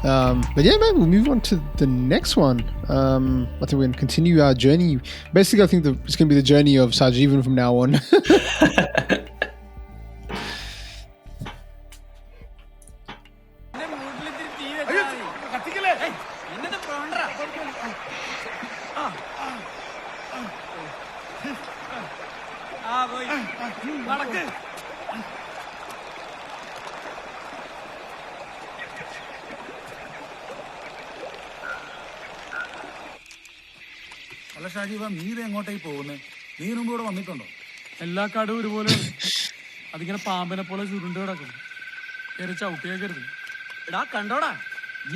But yeah, man, we'll move on to the next one. I think we're going to continue our journey. Basically, I think it's going to be the journey of Sajeevan from now on. അല്ല ഷാജീവ, നീ എങ്ങോട്ടേക്ക് പോകുന്നത്? നീ മുമ്പ് ഇവിടെ വന്നിട്ടുണ്ടോ? എല്ലാ കാടും ഒരുപോലെ അതിങ്ങനെ പാമ്പിനെ പോലെ ചുരുണ്ട് കിടക്കും. കയറി ചവിട്ടിയേക്കരുത്. എടാ കണ്ടോടാ,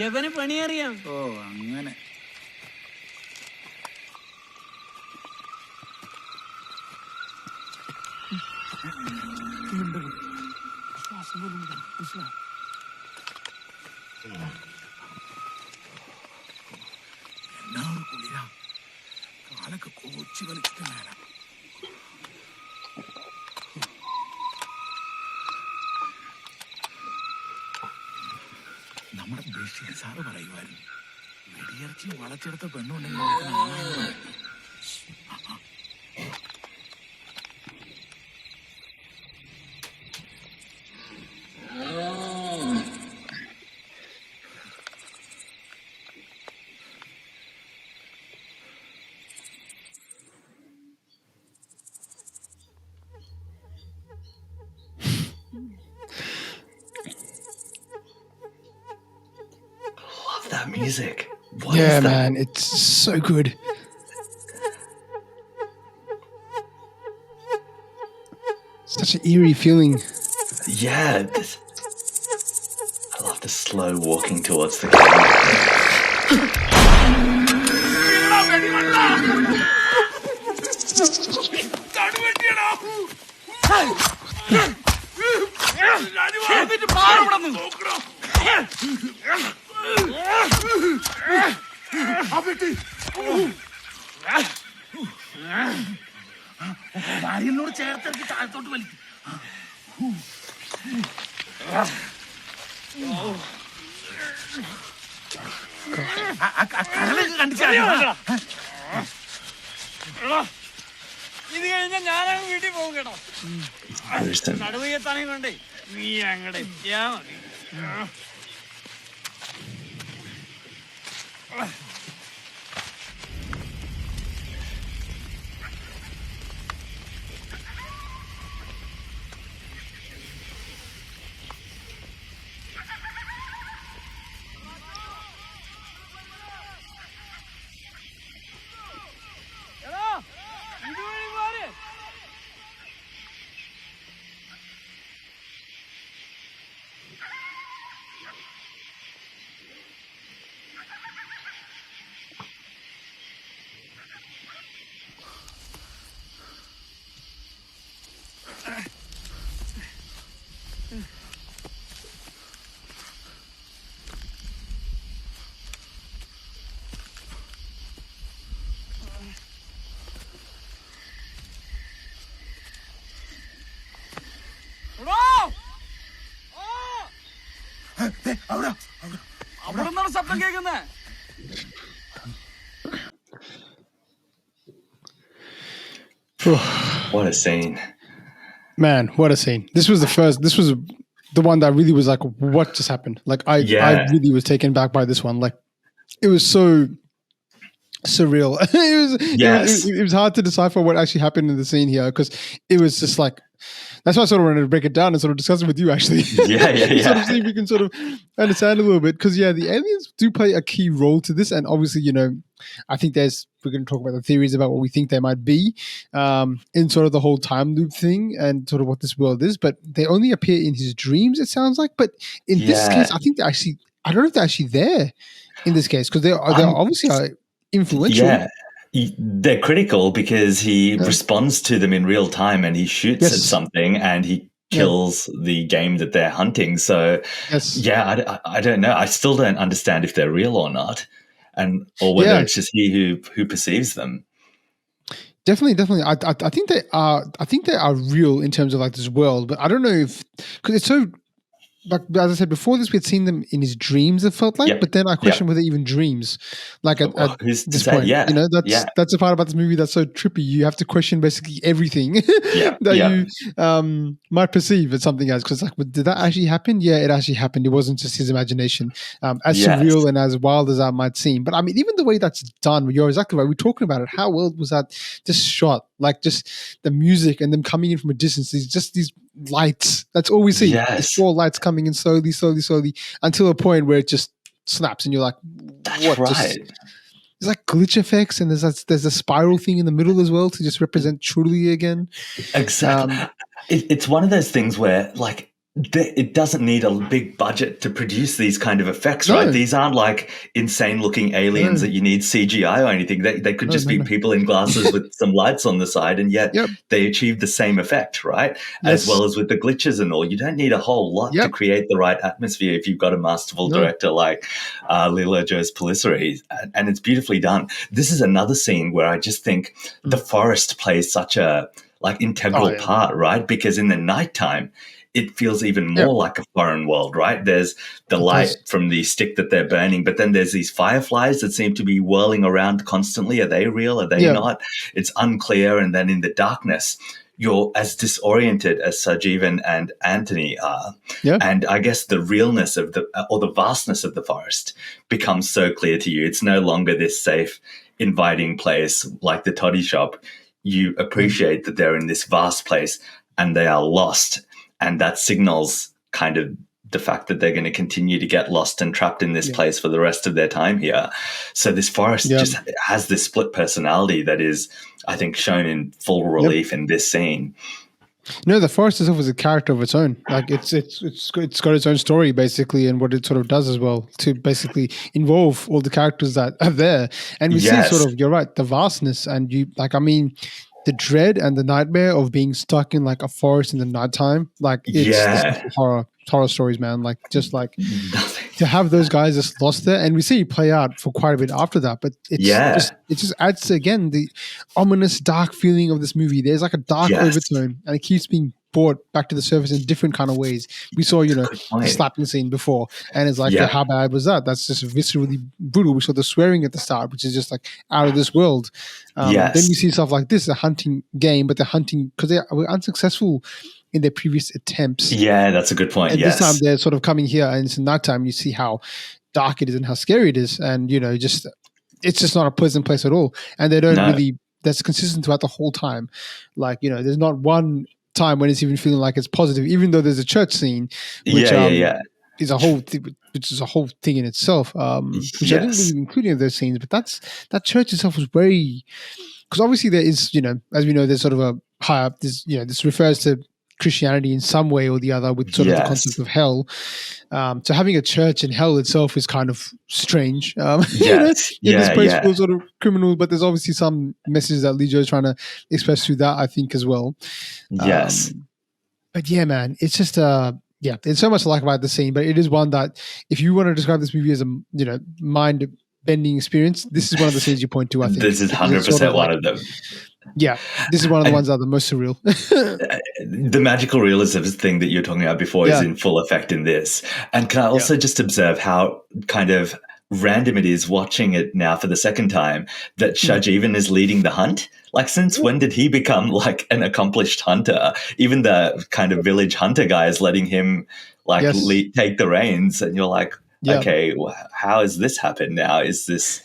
യവന് പണിയറിയാം. ഓ അങ്ങനെ. ശ്വാസം പോലും മനസ്സിലാ. എന്നാ ഒരു കുളിരാ, കാലൊക്കെ കോച്ചി വലിച്ചിട്ട് നേരം. നമ്മുടെ ബഷീർ സാറ് പറയുമായിരുന്നു, വെടിയിറച്ചി വളച്ചെടുത്ത പെണ്ണുണ്ടെങ്കിൽ that music. What yeah, is that? man, it's so good. Such an eerie feeling. Yeah, I love the slow walking towards the camera. ഭാര്യനോട് ചേർത്തെടുത്ത് താഴത്തോട്ട് വലിക്കും. കടലൊക്കെ കണ്ടിച്ചാ ഇത് കഴിഞ്ഞാൽ ഞാനങ്ങ് വീട്ടിൽ പോകും കേട്ടോ. Gruesome. നടുവയ്യത്താണെ കൊണ്ടേ നീ അങ്ങടെ എത്തിയാ മതി. അവിടെ നിന്നാണ് ശബ്ദം കേൾക്കുന്നത്. What a scene. Man, what a scene. This was the one that really was like, what just happened? Like I really was taken back by this one. Like it was so surreal. It was hard to decipher what actually happened in the scene here, because it was just like, that's why I sort of wanted to break it down and sort of discuss it with you, actually. Yeah. Sort of see if we can sort of understand a little bit, because the aliens do play a key role to this, and obviously, I think we're going to talk about the theories about what we think they might be in sort of the whole time loop thing and sort of what this world is, but they only appear in his dreams, it sounds like. But in this case, I think I don't know if they're actually there in this case, because they're obviously influential. Yeah. They're critical because he responds to them in real time, and he shoots at something and he kills the game that they're hunting. So, I don't know. I still don't understand if they're real or not, or whether it's just he who perceives them. Definitely. I think they are. I think they are real in terms of like this world, but I don't know if, because it's so But as I said before this, we'd seen them in his dreams, it felt like. Yep. But then I question whether even dreams, like at Who's to this say? point, Yeah. you know, that's the part about this movie that's so trippy. You have to question basically everything that you might perceive as something else. Because like, did that actually happen? Yeah, it actually happened. It wasn't just his imagination. As surreal and as wild as that might seem. But I mean, even the way that's done, you're exactly right. We're talking about it. How well was that just shot? Like just the music and them coming in from a distance. These lights. That's all we see. Yes. It's 4 lights coming in slowly until a point where it just snaps and you're like, that's what? Right. There's like glitch effects and there's a spiral thing in the middle as well to just represent Churuli again. Exactly. It's one of those things where like it doesn't need a big budget to produce these kind of effects, right? These aren't like insane looking aliens that you need CGI or anything. They could just be people in glasses with some lights on the side, and yet they achieve the same effect, right? As well as with the glitches and all. You don't need a whole lot to create the right atmosphere if you've got a masterful director like Lilo Jose Pellissery, and it's beautifully done. This is another scene where I just think the forest plays such a like integral part, right? Because in the nighttime, it feels even more like a foreign world, right? There's the light from the stick that they're burning, but then there's these fireflies that seem to be whirling around constantly. Are they real? Are they not? It's unclear. And then in the darkness, you're as disoriented as Sajeevan and Anthony are. And I guess the realness of the vastness of the forest becomes so clear to you. It's no longer this safe, inviting place like the toddy shop. You appreciate that they're in this vast place and they are lost. And that signals kind of the fact that they're going to continue to get lost and trapped in this place for the rest of their time here. So this forest just has this split personality that is, I think, shown in full relief in this scene. No, the forest itself is a character of its own. Like it's got its own story basically, and what it sort of does as well to basically involve all the characters that are there. And we see sort of, you're right, the vastness, and you like, I mean, the dread and the nightmare of being stuck in like a forest in the nighttime, like it's horror stories, man. Like just like to have those guys just lost there, and we see it play out for quite a bit after that. But it just adds to, again, the ominous dark feeling of this movie. There's like a dark overtone, and it keeps being brought back to the surface in different kind of ways. We saw, you know, the slapping scene before, and it's like, how bad was that? That's just viscerally brutal. We saw the swearing at the start, which is just like out of this world. Then we see stuff like this, a hunting game, but they're hunting because they were unsuccessful in their previous attempts. Yeah, that's a good point. And this time they're sort of coming here, and it's nighttime. You see how dark it is and how scary it is, and you know, it's just not a pleasant place at all. And they don't really. That's consistent throughout the whole time. Like, you know, there's not one time when it's even feeling like it's positive, even though there's a church scene, which is a whole thing in itself. Which I didn't really include in those scenes, but that church itself was very, because obviously there is, you know, as we know, there's sort of a high up. This refers to Christianity in some way or the other with sort of the concept of hell. So having a church in hell itself is kind of strange. This place feels sort of criminal, but there's obviously some message that Lijo is trying to express through that, I think, as well. But yeah, man, it's just there's so much to like about the scene, but it is one that if you want to describe this movie as a, you know, mind-bending experience, this is one of the scenes you point to, I think. This is 100% one of them. Yeah, this is one of the ones that are the most surreal. The magical realism thing that you're talking about before is in full effect in this. And can I also just observe how kind of random it is watching it now for the second time that Sajeevan is leading the hunt? Like, since when did he become like an accomplished hunter? Even the kind of village hunter guy is letting him like take the reins, and you're like, okay, how has this happened now? Is this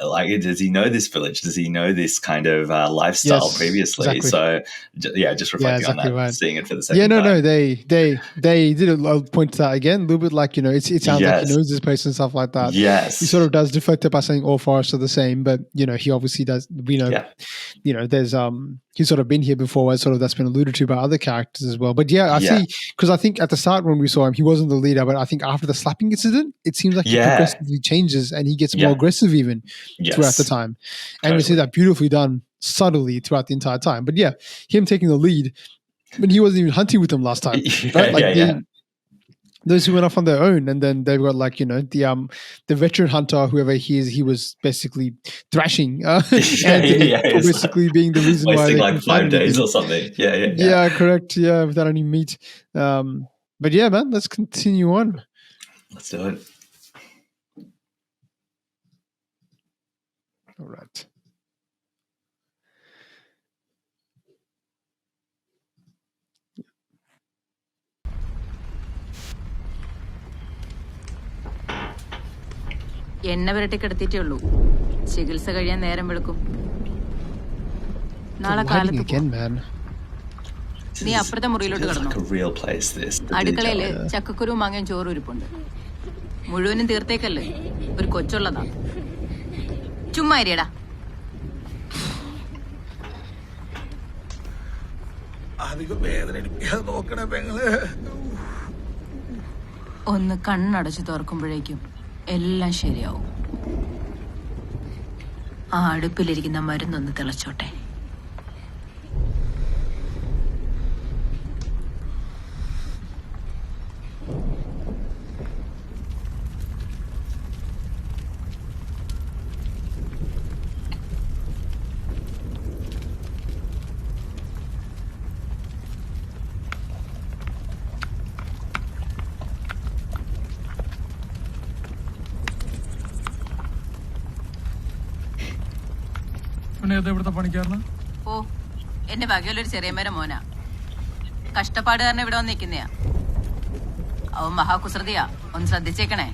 like, does he know this village? Does he know this kind of lifestyle previously? Exactly. So just reflecting on that, seeing it for the second time. No, they did a point to that again, a little bit like, you know, it sounds like he knows this place and stuff like that. He sort of does deflect it by saying all forests are the same, but you know, he obviously does. We know, you know, there's he's sort of been here before, as sort of that's been alluded to by other characters as well. But I see, because I think at the start when we saw him, he wasn't the leader, but I think after the slapping incident, it seems like he progressively changes and he gets more aggressive even throughout the time. And we see that beautifully done subtly throughout the entire time. But him taking the lead when he wasn't even hunting with them last time. Right? Like those who went off on their own, and then they've got like, you know, the veteran hunter, whoever he is, he was basically thrashing Anthony for basically being the reason why they like 5 days or something. Correct. Without any meat. But yeah, man, let's continue on. Let's do it. All right. എണ്ണ വരട്ടി കിടത്തിയിട്ടേ ഉള്ളൂ. ചികിത്സ കഴിയാൻ നേരം വെളുക്കും. നാളെ കാലത്ത് നീ അപ്പുറത്തെ മുറിയിലോട്ട് കിടന്നു. അടുക്കളയില് ചക്കക്കുരു മാങ്ങയും ചോറും ഇരിപ്പുണ്ട്. മുഴുവനും തീർത്തേക്കല്ലേ, ഒരു കൊച്ചുള്ളതാ. ചുമ്മാ ഇരിയടാ. ഒന്ന് കണ്ണടച്ച് തുറക്കുമ്പോഴേക്കും എല്ലാം ശരിയാവും. ആ അടുപ്പിലിരിക്കുന്ന മരുന്നൊന്ന് തിളച്ചോട്ടെ. ഇവിടുത്തെ പണിക്കാരന് ഓ എന്റെ വകയിലൊരു ചെറിയമേര മോനാ. കഷ്ടപ്പാട് കാരണം ഇവിടെ വന്ന് നിൽക്കുന്നയാ. അവൻ മഹാകുസൃതിയാ, ഒന്ന് ശ്രദ്ധിച്ചേക്കണേ.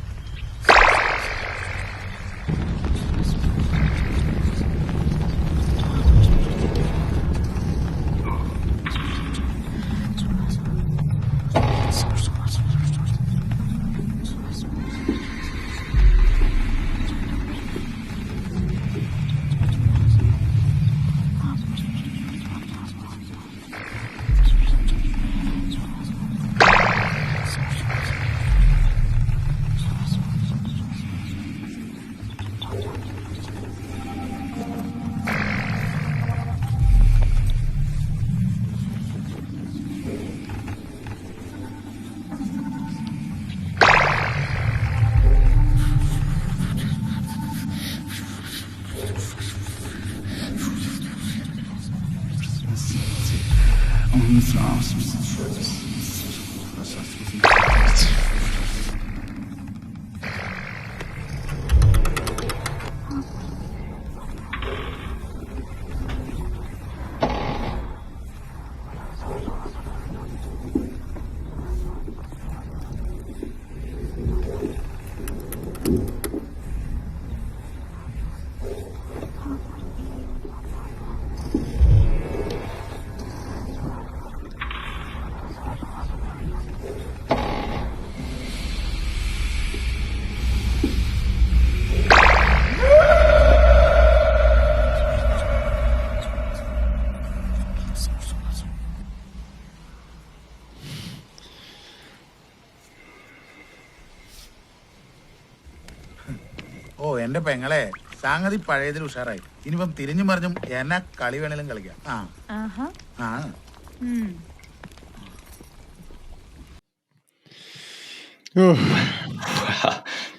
ഓ എന്റെ പെങ്ങളെ, സംഗതി പഴയതിൽ ഉഷാറായി. ഇനിയിപ്പം തിരിഞ്ഞു മറിഞ്ഞും എന്നാ കളി വേണേലും കളിക്കാം.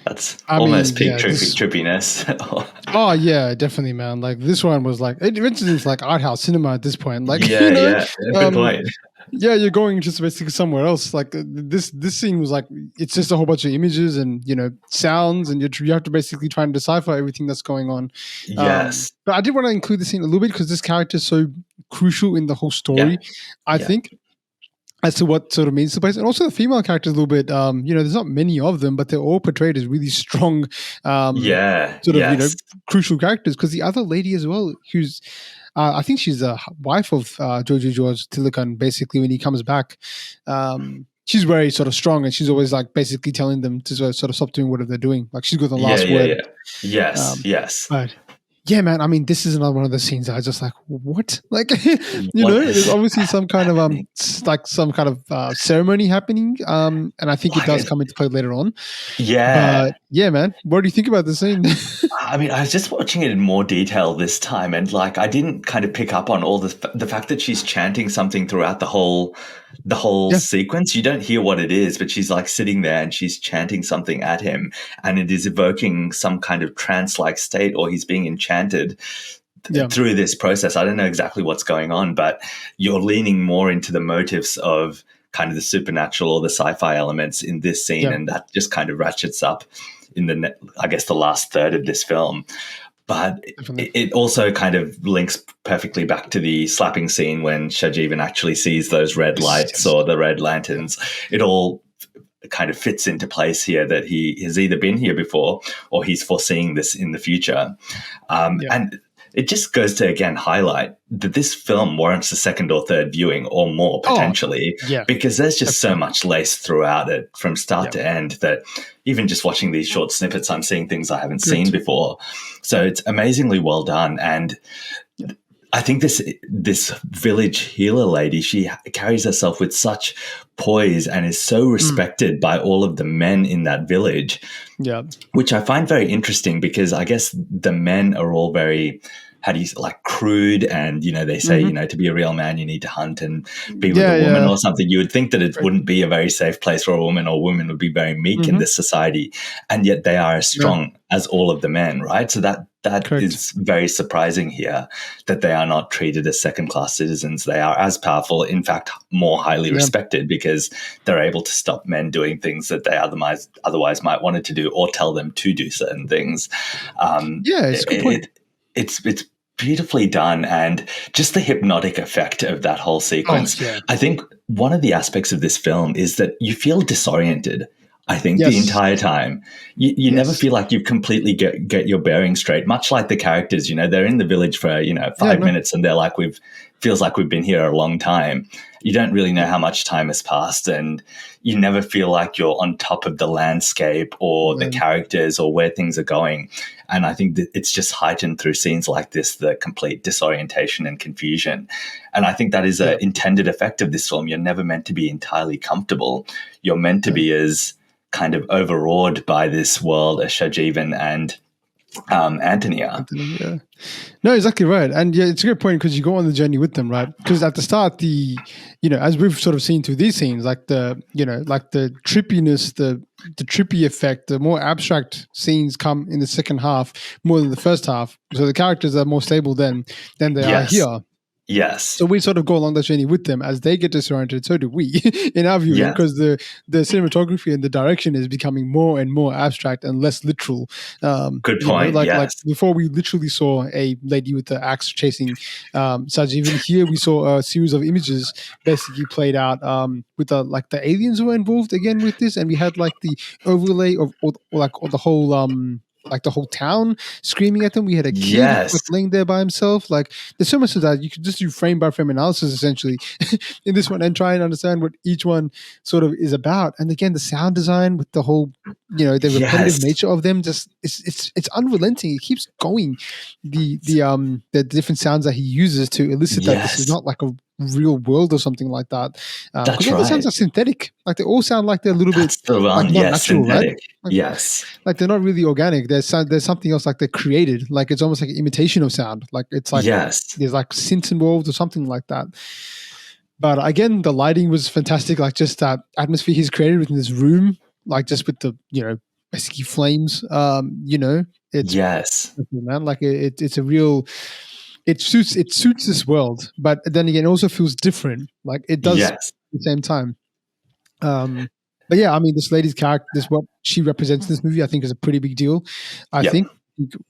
That's almost peak trippiness. Oh yeah, definitely, man. Like this one was like, it is like art house cinema at this point. Like, good point. Yeah, you're going just basically somewhere else. Like this scene was like, it's just a whole bunch of images and sounds, and you have to basically try and decipher everything that's going on. Yes. But I did want to include this scene a little bit because this character is so crucial in the whole story. I think. As to what sort of means the place, and also the female characters a little bit. There's not many of them, but they're all portrayed as really strong. Crucial characters. Because the other lady as well, who's I think she's the wife of Joju George Tilikan. Basically, when he comes back, she's very sort of strong, and she's always like basically telling them to sort of stop doing whatever they're doing. Like she's got the last word. Yes. But yeah, man. I mean, this is another one of the scenes I just like, what? Like, there's obviously some kind of ceremony happening, and I think it does come into play later on. Yeah. But yeah, man. What do you think about the scene? I mean, I was just watching it in more detail this time, and like I didn't kind of pick up on all the fact that she's chanting something throughout the whole sequence. You don't hear what it is, but she's like sitting there and she's chanting something at him, and it is evoking some kind of trance-like state, or he's being enchanted through this process. I don't know exactly what's going on, but you're leaning more into the motives of kind of the supernatural or the sci-fi elements in this scene, and that just kind of ratchets up in the last third of this film. But it also kind of links perfectly back to the slapping scene when Shajivan actually sees those red lights or the red lanterns. It all kind of fits into place here that he has either been here before or he's foreseeing this in the future. And it just goes to, again, highlight that this film warrants a second or third viewing or more, potentially, because there's just so much lace throughout it from start to end that even just watching these short snippets, I'm seeing things I haven't seen before. So it's amazingly well done. And I think this village healer lady, she carries herself with such poise and is so respected by all of the men in that village, which I find very interesting because I guess the men are all very, crude, and, they say, to be a real man, you need to hunt and be with a woman or something. You would think that it wouldn't be a very safe place for a woman, or women would be very meek in this society. And yet they are as strong as all of the men, right? So that is very surprising here, that they are not treated as second-class citizens. They are as powerful, in fact, more highly respected, because they're able to stop men doing things that they otherwise might wanted to do, or tell them to do certain things. It's a good point. It's beautifully done, and just the hypnotic effect of that whole sequence. I think one of the aspects of this film is that you feel disoriented. I think the entire time you never feel like you completely get your bearings straight, much like the characters, they're in the village for, 5 minutes and they're like, feels like we've been here a long time. You don't really know how much time has passed, and you never feel like you're on top of the landscape or the characters or where things are going. And I think that it's just heightened through scenes like this, the complete disorientation and confusion. And I think that is an intended effect of this film. You're never meant to be entirely comfortable. You're meant to be as kind of overawed by this world as Shajivan and Anthony are. No, exactly right. And it's a great point, because you go on the journey with them, right? Because at the start, as we've sort of seen through these scenes, like the trippiness, the trippy effect, the more abstract scenes come in the second half more than the first half. So the characters are more stable than they are here. Yes. So we sort of go along that journey with them as they get disoriented. So do we in our viewing, because the cinematography and the direction is becoming more and more abstract and less literal. Good point. Like before, we literally saw a lady with the axe chasing Sajivan. Here we saw a series of images basically played out with the aliens were involved again with this, and we had like the overlay of the whole town screaming at them. We had a kid laying there by himself. Like, there's so much of that. You could just do frame by frame analysis essentially in this one and try and understand what each one sort of is about. And again, the sound design with the whole, the repetitive nature of them, just it's unrelenting. It keeps going. The different sounds that he uses to elicit that this is not like a real world or something like that. That's all the sounds are synthetic. Like, they all sound like they're a little bit not natural, synthetic. Right? Like they're not really organic. There's something else, like they're created. Like, it's almost like an imitation of sound. Like, it's like there's like synths involved or something like that. But again, the lighting was fantastic. Like, just that atmosphere he's created within this room, like just with the basically flames. It's man. Like, it's a real. It suits this world, but then again, it also feels different. Like, it does at the same time. But yeah, I mean, this lady's character, what she represents in this movie, I think is a pretty big deal. I think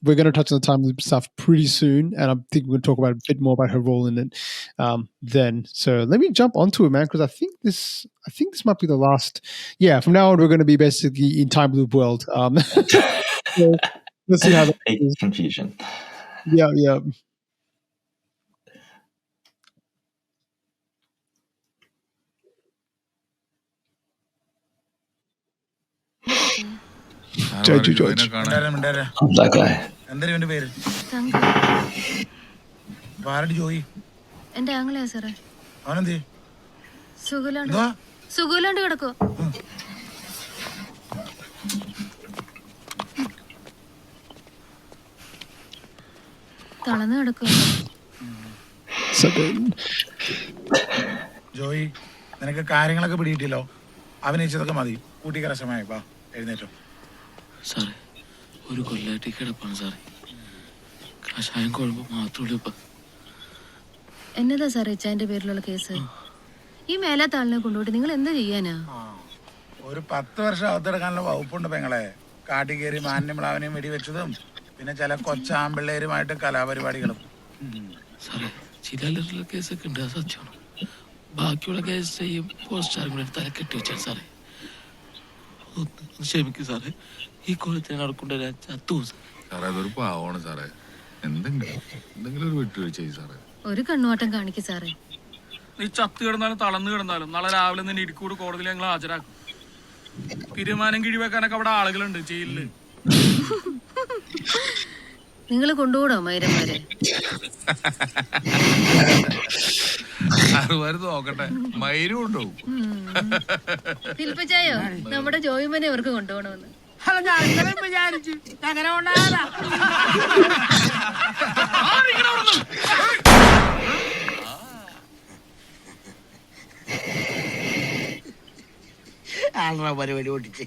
we're going to touch on the time loop stuff pretty soon, and I think we're going to talk about a bit more about her role in it then. So let me jump onto it, man, because I think this might be the last. Yeah, from now on, we're going to be basically in time loop world. So let's see how that is. Confusion. Yeah. Joju. That guy. എന്തായാലും പേര് ആരുടെ ജോയി? എന്റെ ആങ്ങളെയാ സാറേ. അവനെന്തേ? സുഖമില്ലാണ്ട് കിടക്കോ? തളർന്ന് കിടക്കോ? ജോയി, നിനക്ക് കാര്യങ്ങളൊക്കെ പിടിയിട്ടില്ലോ? അഭിനയിച്ചതൊക്കെ മതി. കൂട്ടിക്കരശമായി. വാ, എഴുന്നേറ്റോ. സാറേ, ഒരു കൊല്ലായിട്ട് കിടപ്പാണ് സാറേ. കഷായം കുഴമ്പ് മാത്രമേ. എന്നതാ സാറേ ഇച്ചാന്റെ പേരിലുള്ള കേസ്? ഈ മേലാത്ത ആളിനെ കൊണ്ടുപോയിട്ട് നിങ്ങൾ എന്താ ചെയ്യാനാ? ഒരു 10 വർഷം അകത്തെടുക്കാനുള്ള വകുപ്പുണ്ട് പെങ്ങളെ. കാട്ടി കയറി മാന്യമ്ലാവനെയും വെടിവെച്ചതും പിന്നെ ചില കൊച്ചാമ്പിള്ളേരുമായിട്ട് കലാപരിപാടികളും. സാറേ ചില കേസൊക്കെ ഉണ്ട്, അത് സത്യമാണ്. ബാക്കിയുള്ള കേസ് ചെയ്യും പോസ്റ്റാരും കൂടെ തല കെട്ടി വെച്ചാൽ സാറേ. ക്ഷമിക്കും സാറേ, ഈ കൊല്ലത്തിന് നടക്കൊണ്ടേ ചത്തു സാറേ. അതൊരു പാവമാണ് സാറേ. എന്തെങ്കിലും ഒരു വിട്ടുവീഴ്ച ചെയ്യും സാറേ. ഒരു കണ്ണുവാട്ടം കാണിക്കും സാറേ. നീ ചത്ത് കിടന്നാലും തളർന്നു കിടന്നാലും നാളെ രാവിലെ നിന്നെ ഇടുക്കൂട് കോടതിയിൽ ഞങ്ങൾ ഹാജരാക്കും. തീരുമാനം കിഴിവെക്കാനൊക്കെ അവിടെ ആളുകളുണ്ട് ജയിലില്. നിങ്ങൾ കൊണ്ടുപോടോ മൈരന്മാരെ? നോക്കട്ടെ, മയിലും കൊണ്ടുപോകും. ശില്പിച്ചായോ നമ്മുടെ ജോയിമനെ അവർക്ക് കൊണ്ടുപോകണമെന്ന്? ഞാൻ വിചാരിച്ചു അങ്ങനെ ഉണ്ടാകാ. ആളാ പരിപാടി ഓടിച്ച്.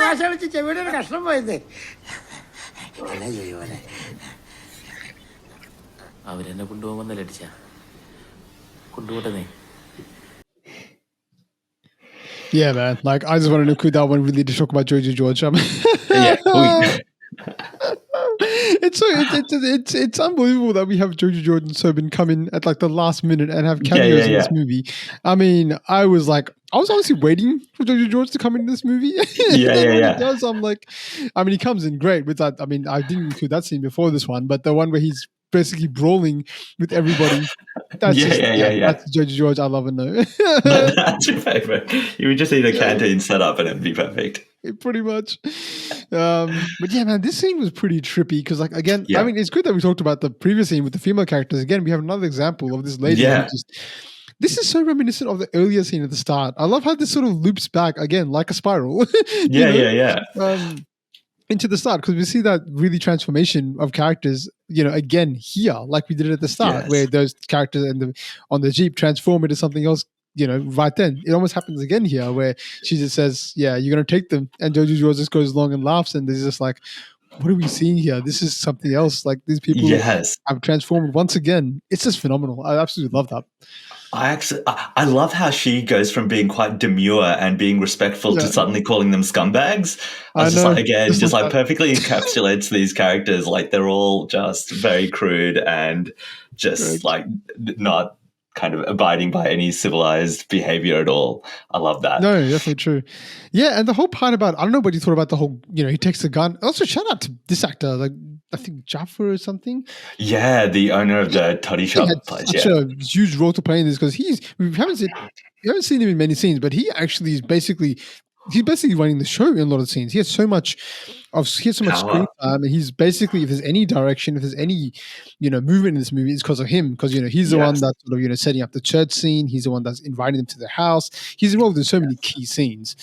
ഭാഷ കളിച്ച് ചെവിയുടെ ഒരു കഷ്ണം പോയത്. അവരെന്നെ കൊണ്ടുപോകുമെന്നല്ലേ അടിച്ച കൊണ്ടുപോട്ടെ നീ. Yeah, man. Like, I just want to include that one really to talk about Joju George. It's unbelievable that we have Joju George and Sobin come in at like the last minute and have cameos in this movie. I mean, I was honestly waiting for Joju George to come into this movie. Yeah. He does, I'm like, I mean, he comes in great with that. I mean, I didn't include that scene before this one, but the one where he's basically brawling with everybody. That's that's Joju George. I love it though. That's your favorite. You would just need a canteen set up and it'd be perfect. Pretty much. But yeah, man, this scene was pretty trippy because, like, again, I mean, it's good that we talked about the previous scene with the female characters. Again, we have another example of this lady. This is so reminiscent of the earlier scene at the start. I love how this sort of loops back again like a spiral. Into the start, because we see that really transformation of characters, again here, like we did at the start, where those characters on the Jeep transform into something else. Right then, it almost happens again here, where she just says, "Yeah, you're gonna take them," and Joju George just goes along and laughs, and there's just like, "What are we seeing here? This is something else." Like, these people have transformed once again. It's just phenomenal. I absolutely love that. I love how she goes from being quite demure and being respectful to suddenly calling them scumbags. I was just like, again, just like perfectly encapsulates these characters. Like, they're all just very crude and just like not kind of abiding by any civilized behavior at all. I love that. No, definitely true. Yeah, and the whole part about, I don't know what you thought about the whole, he takes the gun. Also, shout out to this actor, like, I think Jaffer or something. Yeah, the owner of the toddy shop place. Such a huge role to play in this, because we haven't seen him in many scenes, but he actually is basically running the show in a lot of scenes. He has so much screen time, and he's basically, if there's any direction, if there's any movement in this movie, it's because of him, because he's the one that's sort of setting up the church scene. He's the one that's inviting them to the house. He's involved in so many key scenes.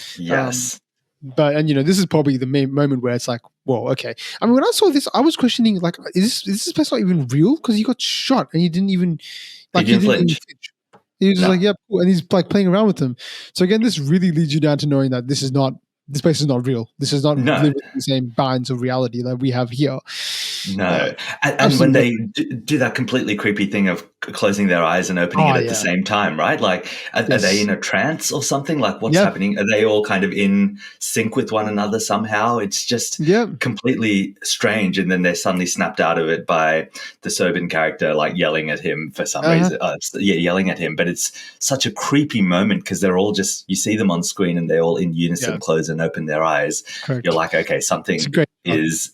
But this is probably the main moment where it's like, whoa, okay. I mean, when I saw this, I was questioning, like, is this person not even real? Because he got shot and he didn't even flinch. He was just like, yeah, cool. And he's like playing around with them. So again, this really leads you down to knowing that this place is not real. This is not living in the same binds of reality that we have here. No. And when they do that completely creepy thing of closing their eyes and opening it at the same time, right? Like, are they in a trance or something? Like, what's happening? Are they all kind of in sync with one another somehow? It's just completely strange. And then they're suddenly snapped out of it by the Sobin character, like, yelling at him for some reason. Yelling at him. But it's such a creepy moment because they're all just, you see them on screen and they all in unison close and open their eyes. Correct. You're like, okay, something is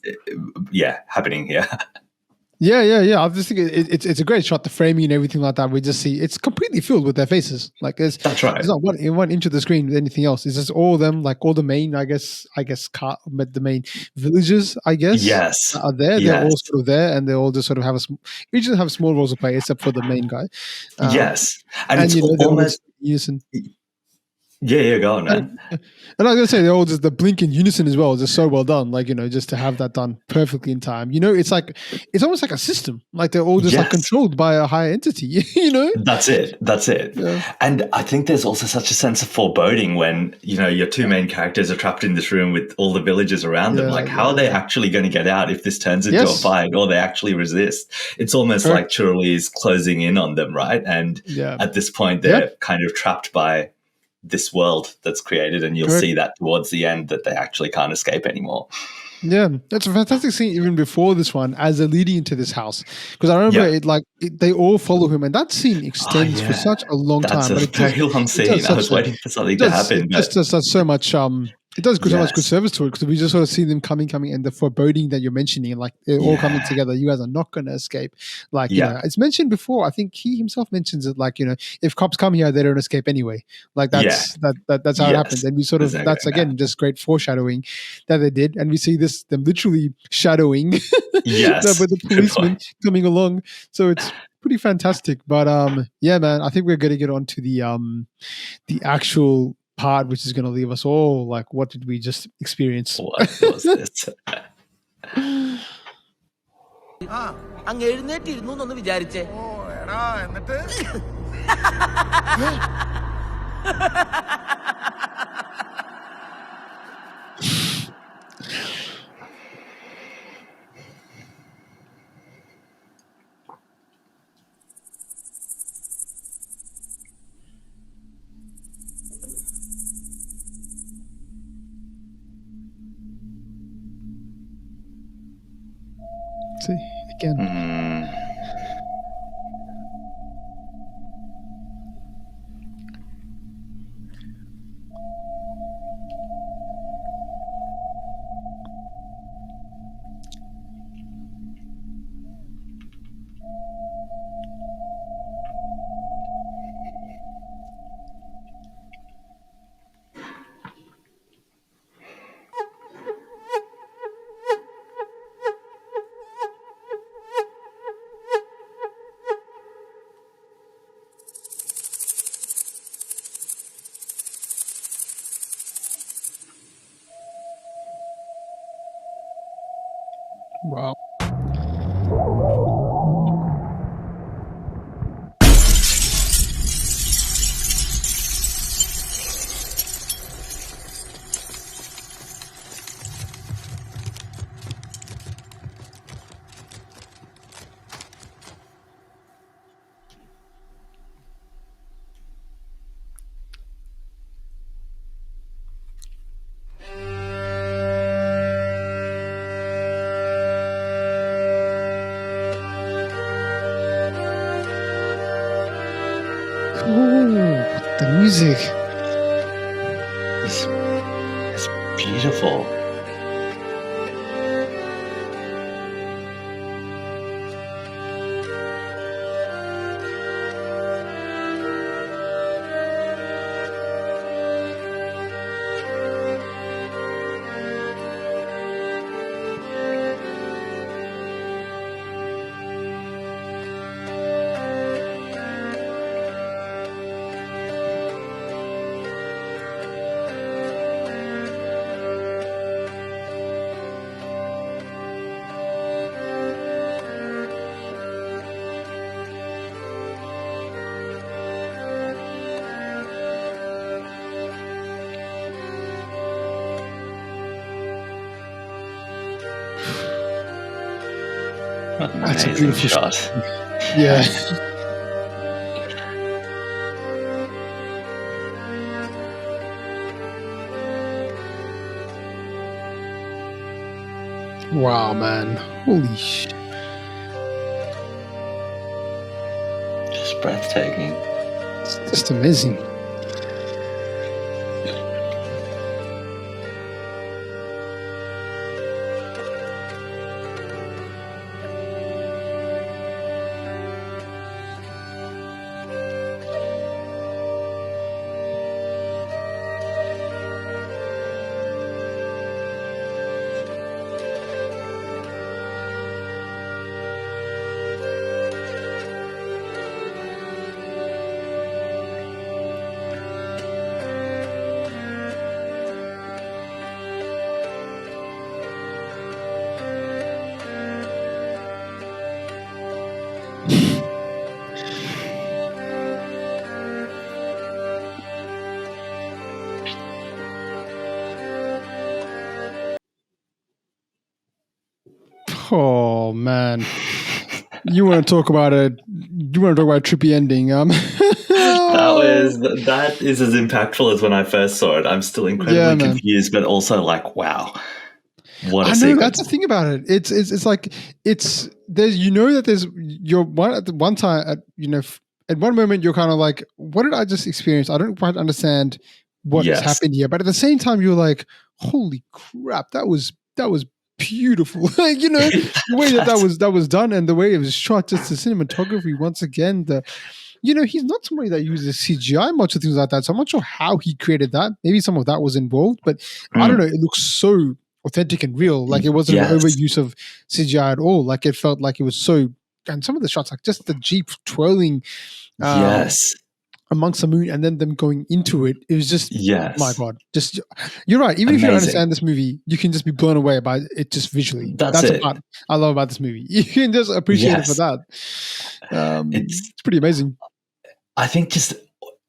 happening here. Yeah. I just think it's a great shot, the framing and everything like that. We just see it's completely filled with their faces. Like, that's right. There's not one inch of the screen with anything else. It's just all of them, like all the main, I guess, the main villagers, I guess, are there. They're all sort of there, and they all just sort of each of them have small roles to play, except for the main guy. And it's almost. Yeah, go on, man. And I was gonna say the blink in unison as well is just so well done. Like, just to have that done perfectly in time. It's almost like a system. Like they're all just like controlled by a higher entity. That's it. Yeah. And I think there's also such a sense of foreboding when your two main characters are trapped in this room with all the villagers around them. Like, how are they actually going to get out if this turns into a fight, or they actually resist? It's almost like Churuli is closing in on them, right? And at this point, they're kind of trapped by this world that's created, and you'll see that towards the end that they actually can't escape anymore. Yeah, that's a fantastic scene even before this one as they're leading into this house. Because I remember they all follow him, and that scene extends for such a long time. That's a very long scene. I was waiting for something to happen. It just does so much it does so much good service to it, because we just sort of see them coming, and the foreboding that you're mentioning, like they're all coming together. You guys are not going to escape. Like, it's mentioned before. I think he himself mentions it. Like, if cops come here, they don't escape anyway. Like that's how it happens. And we sort of that's again just great foreshadowing that they did, and we see them literally shadowing with the policeman coming along. So it's pretty fantastic. But yeah, man, I think we're going to get on to the actual part, which is going to leave us all like, what did we just experience? What was this? അങ്ങ് എഴുന്നേറ്റിരുന്നു എന്നൊന്ന് വിചാരിച്ചേ. എന്നിട്ട് See again. Wow. The music. It's beautiful. That's a beautiful shot. Yeah. Wow, man. Holy shit. Just breathtaking. It's just amazing. Oh man, you want to talk about a trippy ending? That is as impactful as when I first saw it. I'm still incredibly confused, but also like, wow, what a sequence! That's the thing about it. It's like there's that there's you're one at the one time at one moment you're kind of like, what did I just experience? I don't quite understand what has happened here, but at the same time you're like, holy crap, that was beautiful. Like, the way that was done and the way it was shot, just the cinematography once again. He's not somebody that uses CGI much of things like that, so I'm not sure how he created that. Maybe some of that was involved, but I don't know. It looks so authentic and real. Like it wasn't an overuse of CGI at all. Like it felt like it was so. And some of the shots, like just the Jeep twirling, amongst the moon, and then them going into it. It was just, oh my God, just you're right. Even if you don't understand this movie, you can just be blown away by it just visually. That's it. Part I love about this movie. You can just appreciate it for that. It's pretty amazing. I think just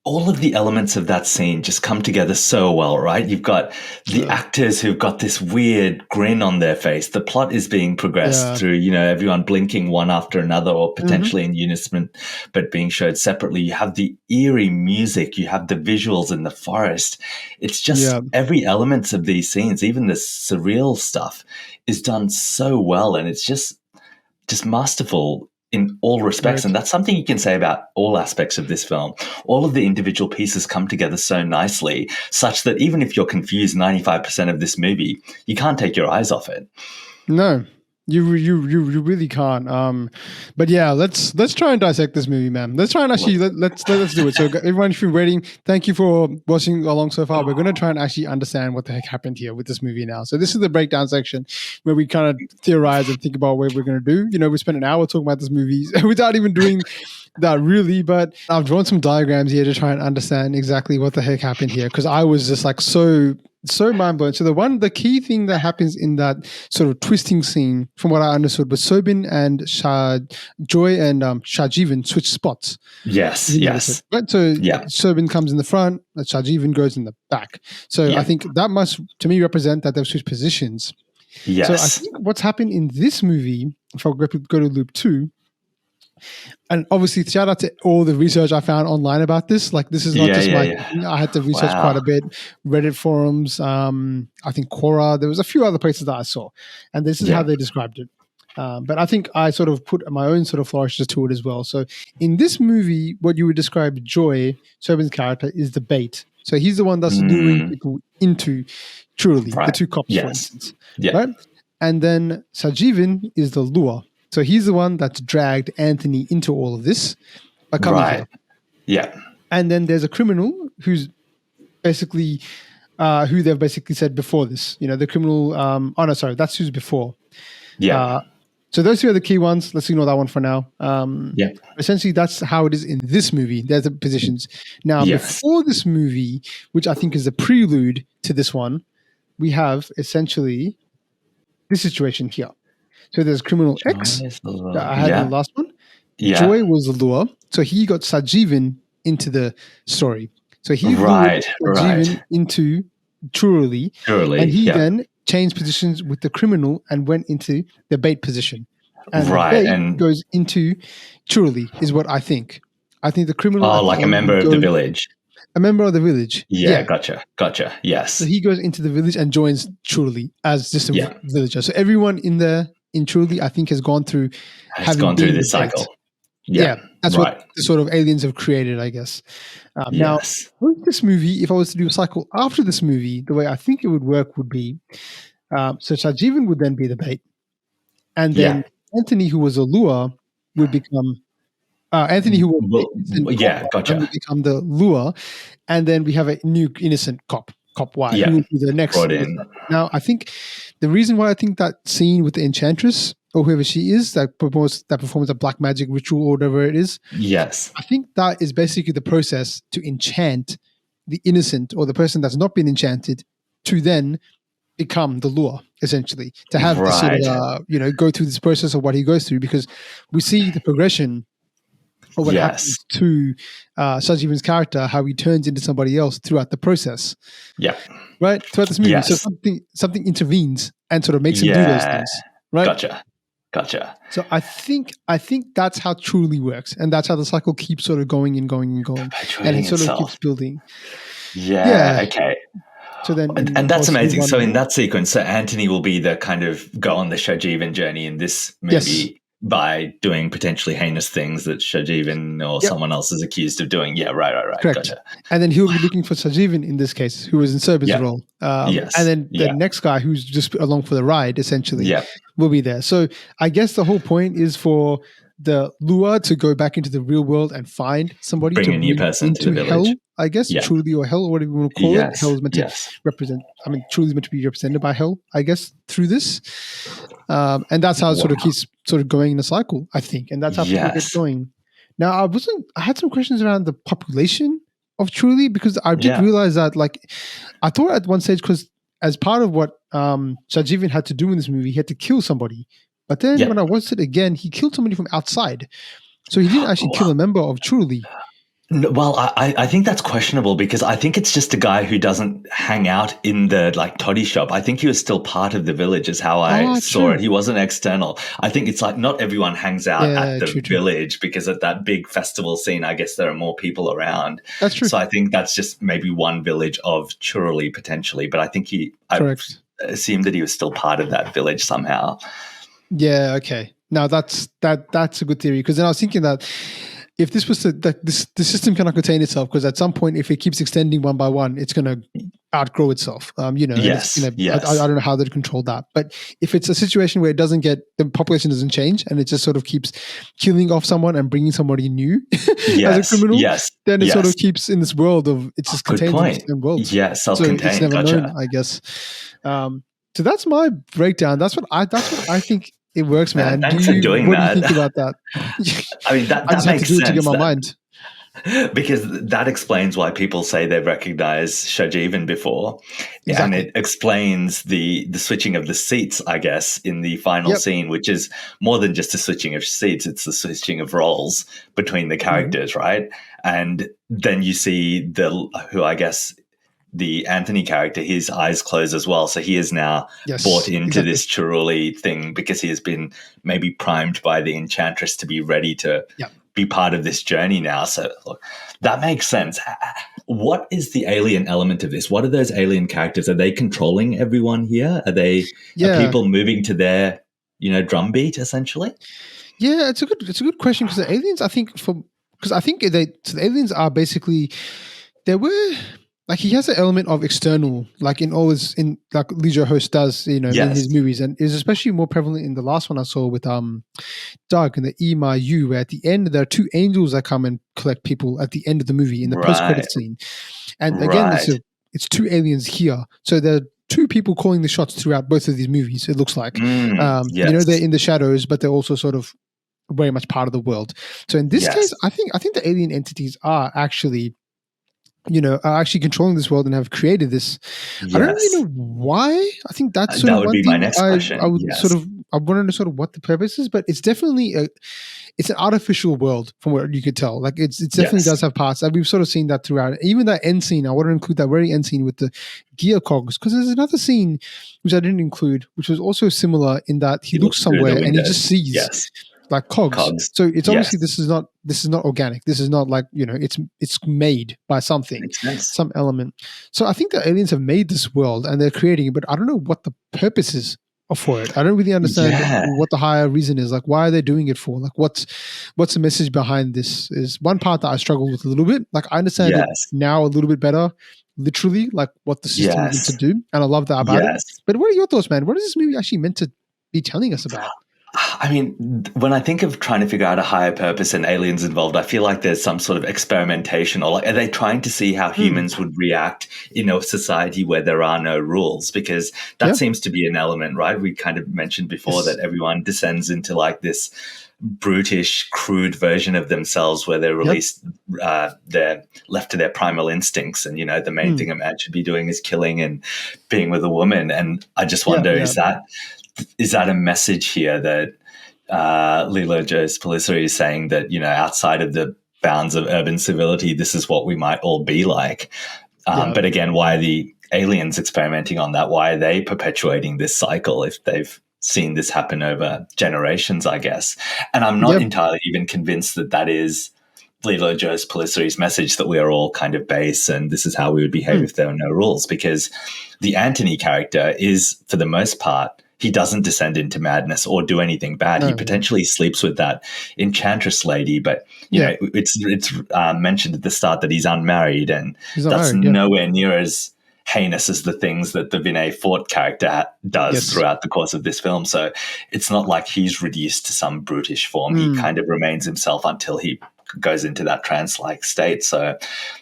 all of the elements of that scene just come together so well, right? You've got the actors who've got this weird grin on their face. The plot is being progressed through, everyone blinking one after another or potentially in unison, but being showed separately. You have the eerie music. You have the visuals in the forest. It's just every element of these scenes, even the surreal stuff, is done so well. And it's just masterful in all respects. Right. And that's something you can say about all aspects of this film. All of the individual pieces come together so nicely, such that even if you're confused 95% of this movie, you can't take your eyes off it. No, you really can't. But yeah, let's try and dissect this movie, man. Let's try and actually let's do it. So everyone, if you're waiting, thank you for watching along so far. We're going to try and actually understand what the heck happened here with this movie now. So this is the breakdown section where we kind of theorize and think about what we're going to do. We spent an hour talking about this movie without even doing that really, but I've drawn some diagrams here to try and understand exactly what the heck happened here, because I was just like so mind blown. So the key thing that happens in that sort of twisting scene, from what I understood, was Sobin and Joy and Shajivan switch spots. Yes. Right. So Sobin comes in the front, Shajivan goes in the back. So I think that must, to me, represent that they've switched positions. Yes. So I think what's happened in this movie, if I go to loop 2. And obviously, shout out to all the research I found online about this. Like, this is not just my thing. I had to research quite a bit. Reddit forums, I think Quora. There was a few other places that I saw. And this is how they described it. But I think I sort of put my own sort of flourishes to it as well. So in this movie, what you would describe Joy, Sobin's character, is the bait. So he's the one that's luring people into Churuli, the two cops, for instance. Right? And then Sajivan is the lure. So he's the one that's dragged Anthony into all of this by coming here. Yeah. And then there's a criminal who's basically who they've basically said before this. The criminal. That's who's before. Yeah. So those two are the key ones. Let's ignore that one for now. Essentially, that's how it is in this movie. There's the positions. Now, before this movie, which I think is a prelude to this one, we have essentially this situation here. So there's criminal X that I had in the last one. Joy was the lure. So he got Sajivan into the story. So he lured Sajivan into Churuli. And he then changed positions with the criminal and went into the bait position. And the bait goes into Churuli is what I think. I think the criminal... Oh, like a member of the village. A member of the village. Yeah, gotcha. Yes. So he goes into the village and joins Churuli as just a villager. So everyone in Churuli, I think, has gone through this cycle. Yeah, that's what the sort of aliens have created, I guess. Now, with this movie, if I was to do a cycle after this movie, the way I think it would work would be, so Sajivan would then be the bait. And then Anthony, who was a lure, would become... Anthony, who was would become the lure. And then we have a new innocent cop Y, who will be the next. Now, I think the reason why I think that scene with the enchantress, or whoever she is, that performs a black magic ritual or whatever it is. Yes. I think that is basically the process to enchant the innocent or the person that's not been enchanted to then become the lure, essentially. To have this sort of, go through this process of what he goes through, because we see the progression of what happens to Sajivan's character, how he turns into somebody else throughout the process. Yeah. Right? Throughout this movie. So something intervenes and sort of makes him do those things. Right? Gotcha. Gotcha. So I think that's how Churuli works, and that's how the cycle keeps sort of going and going and going, and it sort of keeps building. Yeah. Okay. So then, and that's amazing. So in that sequence, so Anthony will be the kind of go on the Shajivan journey in this movie by doing potentially heinous things that Shajivan or someone else is accused of doing. Yeah, right. Correct. Gotcha. And then he'll be looking for Shajivan in this case, who was in Serbi's role. And then the next guy who's just along for the ride, essentially, will be there. So I guess the whole point is for the lure to go back into the real world and find somebody bring to a new person into to the hell, village. I guess, Churuli or hell, or whatever you want to call it. Hell is meant to represent, Churuli is meant to be represented by hell, I guess, through this. And that's how it sort of keeps sort of going in a cycle, I think. And that's how people get going. Now, I had some questions around the population of Churuli, because I did realize that, like, I thought at one stage, because as part of what Shajivan had to do in this movie, he had to kill somebody. But then when I watched it again, he killed somebody from outside. So he didn't actually kill a member of Churuli. No, well, I think that's questionable, because I think it's just a guy who doesn't hang out in the like toddy shop. I think he was still part of the village is how I saw it. He wasn't external. I think it's like not everyone hangs out at the village, because at that big festival scene, I guess there are more people around. That's true. So I think that's just maybe one village of Churuli potentially. But I think I assumed that he was still part of that village somehow. Yeah, okay. Now that's a good theory, because then I was thinking that if this was the system cannot contain itself, because at some point, if it keeps extending one by one, it's going to outgrow itself. I don't know how they'd control that. But if it's a situation where the population doesn't change, and it just sort of keeps killing off someone and bringing somebody new as a criminal, then it sort of keeps in this world of, it's just contained in the same world. Yeah, self-contained. So it's never known, I guess. So that's my breakdown. That's what I think. It works, man. Thanks for doing that. What do you think about that? I mean, that I just makes have to do sense. it to get my mind. Because that explains why people say they've recognized Shajivan before. Exactly. And it explains the switching of the seats, I guess, in the final scene, which is more than just a switching of seats. It's the switching of roles between the characters, right? And then you see who I guess the Anthony character, his eyes close as well. So he is now bought into this Churuli thing, because he has been maybe primed by the enchantress to be ready to be part of this journey now. So look, that makes sense. What is the alien element of this? What are those alien characters? Are they controlling everyone here? Are people moving to their, drumbeat essentially? Yeah, it's a good question, because the aliens, the aliens are basically, they were, like, he has an element of external, like like Lijo host does, in his movies, and is especially more prevalent in the last one I saw with Doug and the EMIU, where at the end there are two angels that come and collect people at the end of the movie in the post-credit scene, and again it's two aliens here, so there are two people calling the shots throughout both of these movies. It looks like, they're in the shadows, but they're also sort of very much part of the world. So in this case, I think the alien entities are actually, are actually controlling this world and have created this. I don't really know why. I think that's sort that of would one be thing my next question. I would I wanted to sort of what the purpose is, but it's definitely it's an artificial world from what you could tell. Like it definitely does have parts. We've sort of seen that throughout. Even that end scene, I want to include that very end scene with the gear cogs, because there's another scene which I didn't include, which was also similar in that he looks somewhere and he just sees like cogs. So it's obviously this is not organic. This is not like, it's made by something, some element. So I think the aliens have made this world and they're creating it, but I don't know what the purpose is for it. I don't really understand what the higher reason is. Like, why are they doing it for? Like, what's the message behind this? Is one part that I struggle with a little bit. Like, I understand it now a little bit better, literally, like what the system is meant to do, and I love that about it. But what are your thoughts, man? What is this movie actually meant to be telling us about? I mean, when I think of trying to figure out a higher purpose and aliens involved, I feel like there's some sort of experimentation, or like, are they trying to see how humans would react in a society where there are no rules? Because that seems to be an element, right? We kind of mentioned before that everyone descends into like this brutish, crude version of themselves where they're released, they're left to their primal instincts. And, the main thing a man should be doing is killing and being with a woman. And I just wonder, is that a message here that Lilo Jose Pellissery is saying that, outside of the bounds of urban civility, this is what we might all be like? But again, why are the aliens experimenting on that? Why are they perpetuating this cycle if they've seen this happen over generations, I guess. And I'm not entirely even convinced that that is Lilo Jose Pellissery's message, that we are all kind of base and this is how we would behave if there were no rules, because the Anthony character is, for the most part, he doesn't descend into madness or do anything bad. He potentially sleeps with that enchantress lady, but you know, it's mentioned at the start that he's unmarried, and that's nowhere near as heinous as the things that the Vinay Fortt character does throughout the course of this film. So it's not like he's reduced to some brutish form. He kind of remains himself until he goes into that trance-like state. So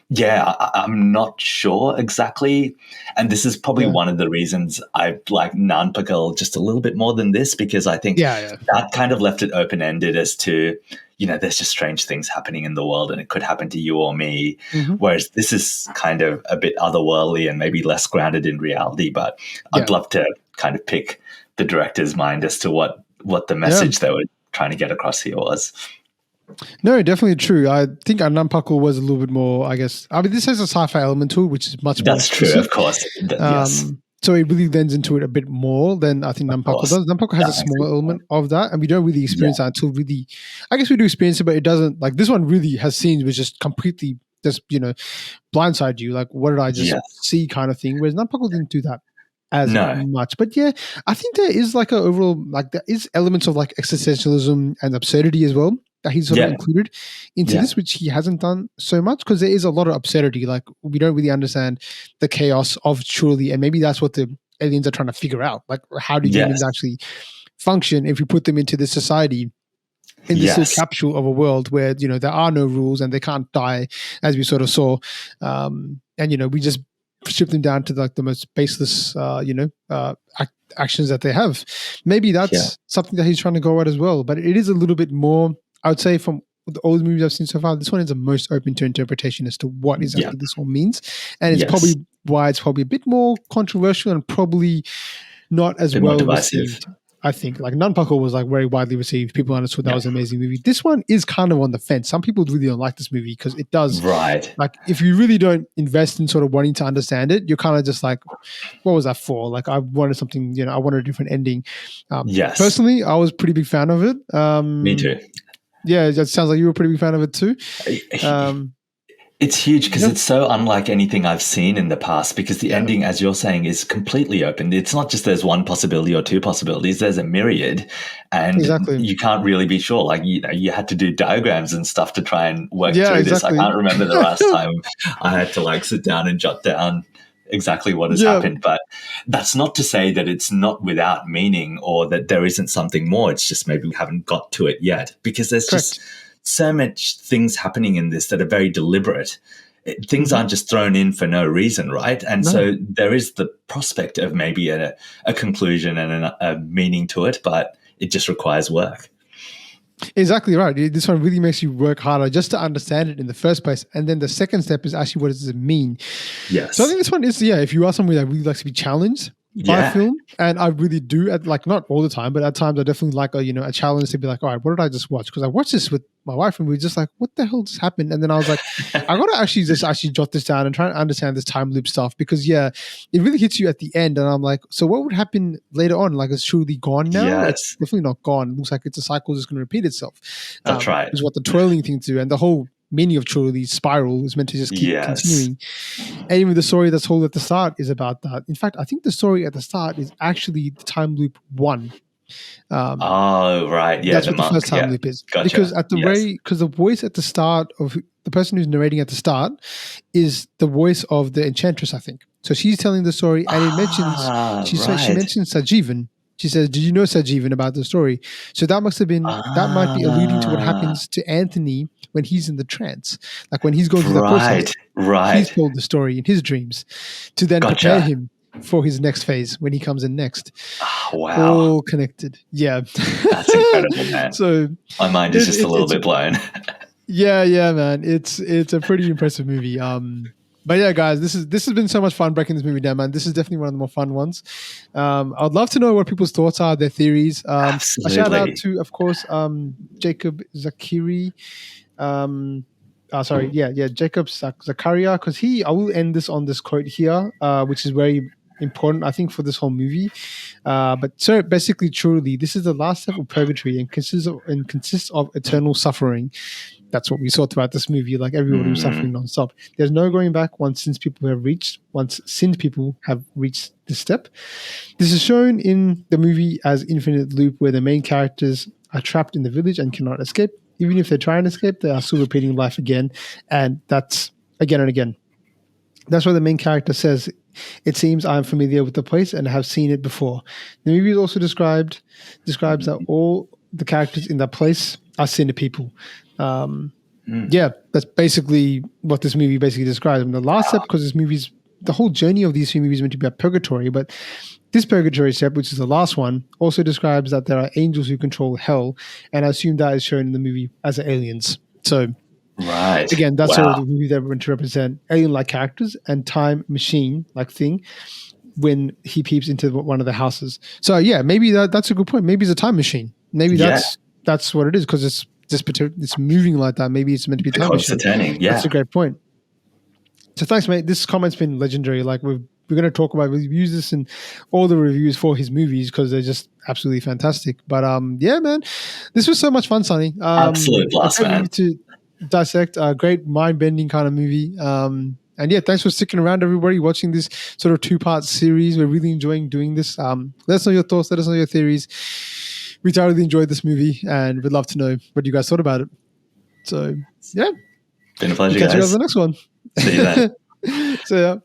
yeah, I'm not sure exactly. And this is probably one of the reasons I like Nanpakal just a little bit more than this, because I think that kind of left it open-ended as to, you know, there's just strange things happening in the world and it could happen to you or me. Whereas this is kind of a bit otherworldly and maybe less grounded in reality. But I'd love to kind of pick the director's mind as to what the message they were trying to get across here was. No, definitely true. I think Nanpakal was a little bit more, I guess. I mean, this has a sci-fi element to it, which is much more. That's true, of course. Yes. So it really lends into it a bit more than I think Nanpakal does. Nanpakal has a small element of that, and we don't really experience that until really, I guess we do experience it, but it doesn't, like this one really has scenes which just completely just, you know, blindside you. Like, what did I just see kind of thing. Whereas Nanpakal didn't do that as much. But yeah, I think there is like a overall, like there is elements of like existentialism and absurdity as well that he's sort of included into this, which he hasn't done so much, because there is a lot of absurdity. Like, we don't really understand the chaos of Churuli, and maybe that's what the aliens are trying to figure out. Like, how do humans actually function if we put them into this society in this little capsule of a world where, you know, there are no rules and they can't die, as we sort of saw. And, you know, we just strip them down to like the most baseless, actions that they have. Maybe that's something that he's trying to go at as well. But it is a little bit more, I would say, from all the movies I've seen so far, this one is the most open to interpretation as to what exactly this all means. And it's probably why it's probably a bit more controversial and probably not as well received. I think like Nanpakal was like very widely received. People understood that was an amazing movie. This one is kind of on the fence. Some people really don't like this movie because it does like, if you really don't invest in sort of wanting to understand it, you're kind of just like, what was that for? Like, I wanted something, you know, I wanted a different ending. Personally, I was a pretty big fan of it. Me too. Yeah, that sounds like you were a pretty big fan of it too. It's huge because it's so unlike anything I've seen in the past, because the ending, as you're saying, is completely open. It's not just there's one possibility or two possibilities. There's a myriad, and you can't really be sure. Like, you know, you had to do diagrams and stuff to try and work through this. I can't remember the last time I had to like sit down and jot down exactly what has happened. But that's not to say that it's not without meaning or that there isn't something more. It's just maybe we haven't got to it yet, because there's just so much things happening in this that are very deliberate. Things aren't just thrown in for no reason, right? And so there is the prospect of maybe a conclusion and a meaning to it, but it just requires work. Exactly right. This one really makes you work harder just to understand it in the first place. And then the second step is actually, what does it mean? Yes. So I think this one is, if you are somebody that really likes to be challenged by a film, and I really do, like, not all the time, but at times I definitely like a challenge to be like, all right, what did I just watch? Because I watched this with my wife and we were just like, what the hell just happened? And then I was like, I got to actually jot this down and try and understand this time loop stuff, because it really hits you at the end. And I'm like, so what would happen later on? Like, it's truly gone now? Yes. It's definitely not gone. It looks like it's a cycle that's going to repeat itself. That's right. Is what the twirling thing to do. And the whole meaning of Churuli's spiral is meant to just keep continuing. And even the story that's told at the start is about that. In fact, I think the story at the start is actually the time loop 1. Right. Yeah, that's what the first time loop is. Gotcha. Because because the voice at the start of the person who's narrating at the start is the voice of the enchantress, I think. So she's telling the story, and it mentions she mentions Sajeevan. She says, "Did you know Sajeevan about the story?" So that must have been that might be alluding to what happens to Anthony when he's in the trance, like when he's going through the process. Right. He's told the story in his dreams to then prepare him for his next phase when he comes in next. Oh, wow. All connected. Yeah. That's incredible, man. So my mind is just a little bit blown. Yeah, man. It's a pretty impressive movie. But yeah, guys, this has been so much fun breaking this movie down, man. This is definitely one of the more fun ones. I'd love to know what people's thoughts are, their theories. Absolutely. A shout out to, of course, Jacob Zakiri. Jacob Zakaria, because I will end this on this quote here, which is very important, I think, for this whole movie. But so basically, Churuli, this is the last step of purgatory and consists of eternal suffering. That's what we saw throughout this movie. Like everybody was suffering nonstop. There's no going back once sinned people have reached this step. This is shown in the movie as infinite loop, where the main characters are trapped in the village and cannot escape. Even if they try and escape, they are still repeating life again, and that's again and again. That's why the main character says, "It seems I'm familiar with the place and have seen it before." The movie is also describes that all the characters in that place are sinner people. Yeah, that's basically what this movie basically describes. And the last step, because the whole journey of these 3 movies is meant to be about purgatory, but this purgatory step, which is the last one, also describes that there are angels who control hell, and I assume that is shown in the movie as aliens. So, right, again, that's sort of the movie that meant to represent alien-like characters and time machine-like thing when he peeps into one of the houses. So, yeah, maybe that's a good point. Maybe it's a time machine. Maybe that's what it is, because it's moving like that. Maybe it's meant to be a time machine. Turning. Yeah, that's a great point. So thanks, mate. This comment's been legendary. Like we're going to talk about, we've used this in all the reviews for his movies because they're just absolutely fantastic. But yeah, man, this was so much fun, Sunny. Absolute blast, man. To dissect a great mind-bending kind of movie. And yeah, thanks for sticking around, everybody, watching this sort of 2-part series. We're really enjoying doing this. Let us know your thoughts. Let us know your theories. We thoroughly enjoyed this movie, and we'd love to know what you guys thought about it. So yeah, been a pleasure, catch you guys. guys on the next one. See you then. So yeah.